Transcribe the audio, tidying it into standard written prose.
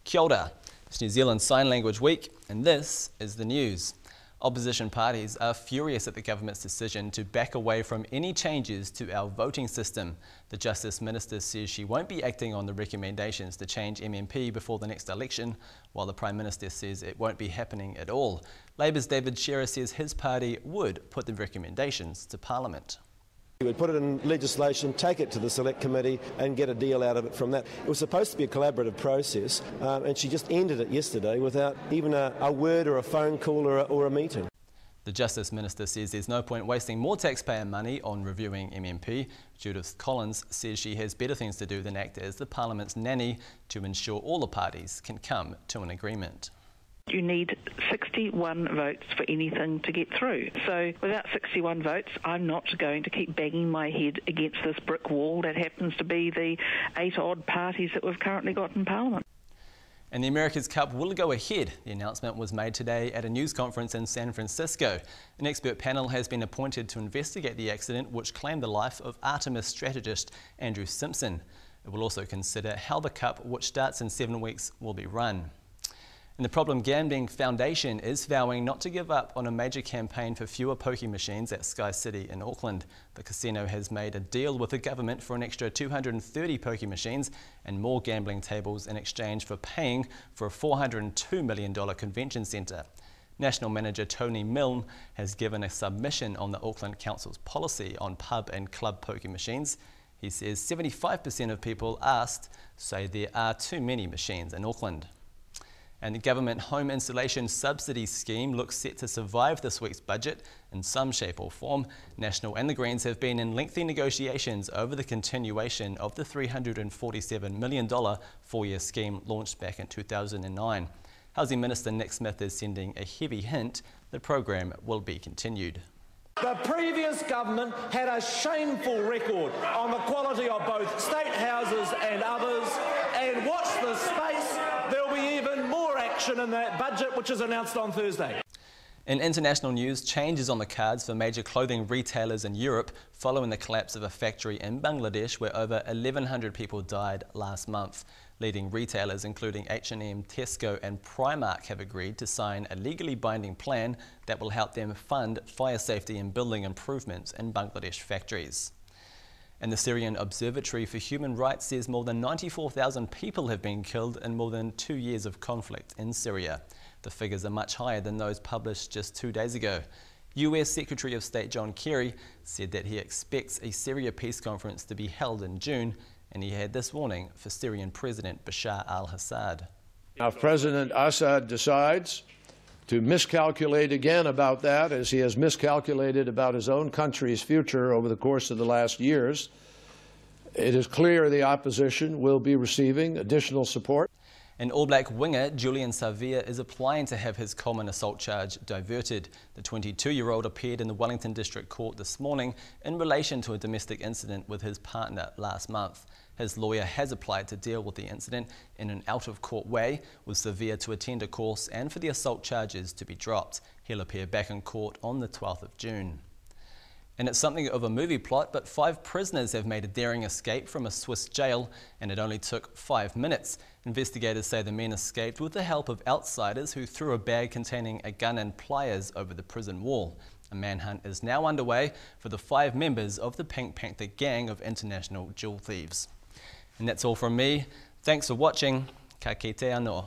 Kia ora. It's New Zealand Sign Language Week, and this is the news. Opposition parties are furious at the government's decision to back away from any changes to our voting system. The Justice Minister says she won't be acting on the recommendations to change MMP before the next election, while the Prime Minister says it won't be happening at all. Labour's David Shearer says his party would put the recommendations to Parliament. We would put it in legislation, take it to the Select Committee and get a deal out of it from that. It was supposed to be a collaborative process and she just ended it yesterday without even a word or a phone call or a meeting. The Justice Minister says there's no point wasting more taxpayer money on reviewing MMP. Judith Collins says she has better things to do than act as the Parliament's nanny to ensure all the parties can come to an agreement. You need 61 votes for anything to get through. So without 61 votes, I'm not going to keep banging my head against this brick wall that happens to be the 8 odd parties that we've currently got in Parliament. And the America's Cup will go ahead. The announcement was made today at a news conference in San Francisco. An expert panel has been appointed to investigate the accident which claimed the life of Artemis strategist Andrew Simpson. It will also consider how the Cup, which starts in 7 weeks, will be run. And the Problem Gambling Foundation is vowing not to give up on a major campaign for fewer pokie machines at Sky City in Auckland. The casino has made a deal with the government for an extra 230 pokie machines and more gambling tables in exchange for paying for a $402 million convention centre. National Manager Tony Milne has given a submission on the Auckland Council's policy on pub and club pokie machines. He says 75% of people asked say there are too many machines in Auckland. And the government home installation subsidy scheme looks set to survive this week's budget in some shape or form. National and the Greens have been in lengthy negotiations over the continuation of the $347 million four-year scheme launched back in 2009. Housing Minister Nick Smith is sending a heavy hint the program will be continued. The previous government had a shameful record on the quality of both state houses and others, and watch this space, there'll be even more action in that budget which is announced on Thursday. In international news, changes on the cards for major clothing retailers in Europe following the collapse of a factory in Bangladesh where over 1,100 people died last month. Leading retailers including H&M, Tesco and Primark have agreed to sign a legally binding plan that will help them fund fire safety and building improvements in Bangladesh factories. And the Syrian Observatory for Human Rights says more than 94,000 people have been killed in more than 2 years of conflict in Syria. The figures are much higher than those published just 2 days ago. US Secretary of State John Kerry said that he expects a Syria peace conference to be held in June, and he had this warning for Syrian President Bashar al-Assad. If President Assad decides to miscalculate again about that, as he has miscalculated about his own country's future over the course of the last years, it is clear the opposition will be receiving additional support. An All Black winger, Julian Savea, is applying to have his common assault charge diverted. The 22-year-old appeared in the Wellington District Court this morning in relation to a domestic incident with his partner last month. His lawyer has applied to deal with the incident in an out-of-court way, with Savea to attend a course and for the assault charges to be dropped. He'll appear back in court on the 12th of June. And it's something of a movie plot, but 5 prisoners have made a daring escape from a Swiss jail, and it only took 5 minutes. Investigators say the men escaped with the help of outsiders who threw a bag containing a gun and pliers over the prison wall. A manhunt is now underway for the 5 members of the Pink Panther gang of international jewel thieves. And that's all from me. Thanks for watching. Ka kite anō.